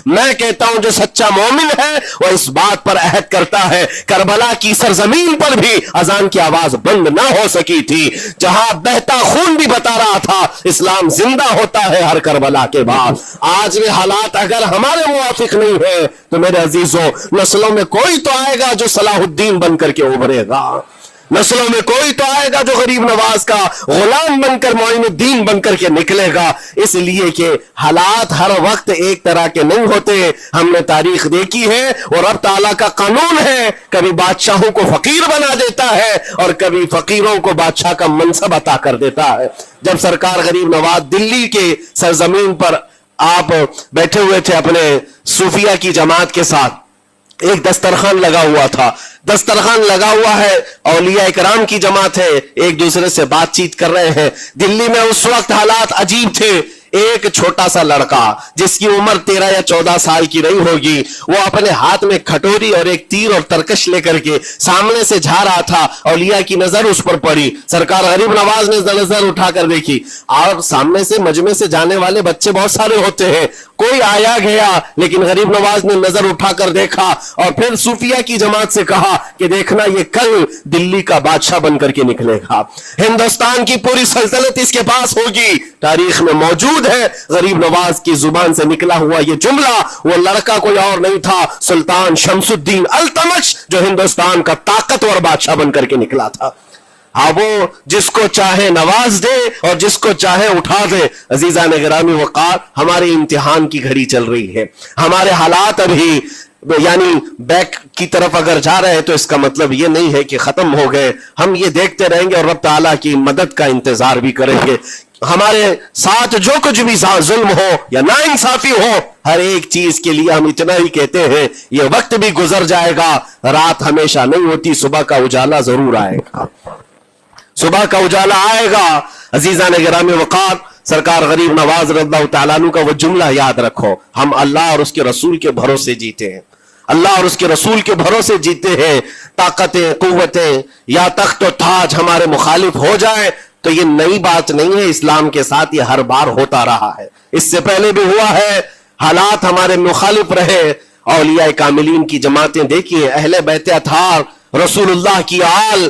میں کہتا ہوں جو سچا مومن ہے وہ اس بات پر عہد کرتا ہے کربلا کی سرزمین پر بھی اذان کی آواز بند نہ ہو سکی تھی، جہاں بہتا خون بھی بتا رہا تھا اسلام زندہ ہوتا ہے ہر کربلا کے بعد۔ آج بھی حالات اگر ہمارے موافق نہیں ہے تو میرے عزیزوں نسلوں میں کوئی تو آئے گا جو صلاح الدین بن کر کے ابھرے گا، نسلوں میں کوئی تو آئے گا جو غریب نواز کا غلام بن کر معین الدین بن کر کے نکلے گا، اس لیے کہ حالات ہر وقت ایک طرح کے نہیں ہوتے۔ ہم نے تاریخ دیکھی ہے اور رب تعالیٰ کا قانون ہے، کبھی بادشاہوں کو فقیر بنا دیتا ہے اور کبھی فقیروں کو بادشاہ کا منصب عطا کر دیتا ہے۔ جب سرکار غریب نواز دلی کے سرزمین پر آپ بیٹھے ہوئے تھے اپنے صوفیہ کی جماعت کے ساتھ، ایک دسترخوان لگا ہوا تھا، دسترخوان لگا ہوا ہے، اولیاء کرام کی جماعت ہے، ایک دوسرے سے بات چیت کر رہے ہیں۔ دلی میں اس وقت حالات عجیب تھے، ایک چھوٹا سا لڑکا جس کی عمر 13 یا 14 سال کی رہی ہوگی، وہ اپنے ہاتھ میں کھٹوری اور ایک تیر اور ترکش لے کر کے سامنے سے جا رہا تھا۔ اولیاء کی نظر اس پر پڑی، سرکار غریب نواز نے نظر اٹھا کر دیکھی، اور سامنے سے مجمع سے جانے والے بچے بہت سارے ہوتے ہیں، کوئی آیا گیا، لیکن غریب نواز نے نظر اٹھا کر دیکھا اور پھر صوفیہ کی جماعت سے کہا کہ دیکھنا یہ کل دلی کا بادشاہ بن کر کے نکلے گا، ہندوستان کی پوری سلطنت اس کے پاس ہوگی۔ تاریخ میں موجود ہے غریب نواز کی زبان سے نکلا ہوا یہ جملہ، وہ لڑکا کوئی اور نہیں تھا، سلطان شمس الدین التمش، جو ہندوستان کا طاقتور بادشاہ بن کر کے نکلا تھا۔ ہاں، وہ جس کو چاہے نواز دے اور جس کو چاہے اٹھا دے۔ عزیزان گرامی وقار، ہمارے امتحان کی گھڑی چل رہی ہے، ہمارے حالات ابھی یعنی بیک کی طرف اگر جا رہے ہیں تو اس کا مطلب یہ نہیں ہے کہ ختم ہو گئے، ہم یہ دیکھتے رہیں گے اور رب تعالیٰ کی مدد کا انتظار بھی کریں گے۔ ہمارے ساتھ جو کچھ بھی ظلم ہو یا ناانصافی ہو، ہر ایک چیز کے لیے ہم اتنا ہی کہتے ہیں یہ وقت بھی گزر جائے گا، رات ہمیشہ نہیں ہوتی، صبح کا اجالا ضرور آئے گا، صبح کا اجالا آئے گا۔ عزیزان گرامی وقار، سرکار غریب نواز رضی اللہ تعالیٰ عنہ کا وہ جملہ یاد رکھو، ہم اللہ اور اس کے رسول کے بھروسے جیتے ہیں، اللہ اور اس کے رسول کے بھروسے جیتے ہیں۔ طاقتیں، قوتیں یا تخت و تاج ہمارے مخالف ہو جائے تو یہ نئی بات نہیں ہے، اسلام کے ساتھ یہ ہر بار ہوتا رہا ہے، اس سے پہلے بھی ہوا ہے، حالات ہمارے مخالف رہے۔ اولیاء کاملین کی جماعتیں دیکھیے، اہل بیت اطہار، رسول اللہ کی آل،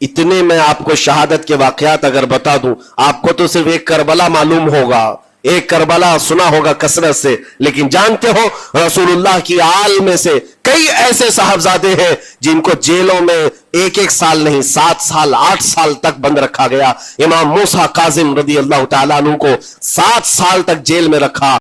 اتنے میں آپ کو شہادت کے واقعات اگر بتا دوں، آپ کو تو صرف ایک کربلا معلوم ہوگا، ایک کربلا سنا ہوگا کثرت سے، لیکن جانتے ہو رسول اللہ کی آل میں سے کئی ایسے صاحبزادے ہیں جن کو جیلوں میں ایک سال نہیں 7 سال 8 سال تک بند رکھا گیا۔ امام موسیٰ کاظم رضی اللہ تعالیٰ عنہ کو 7 سال تک جیل میں رکھا۔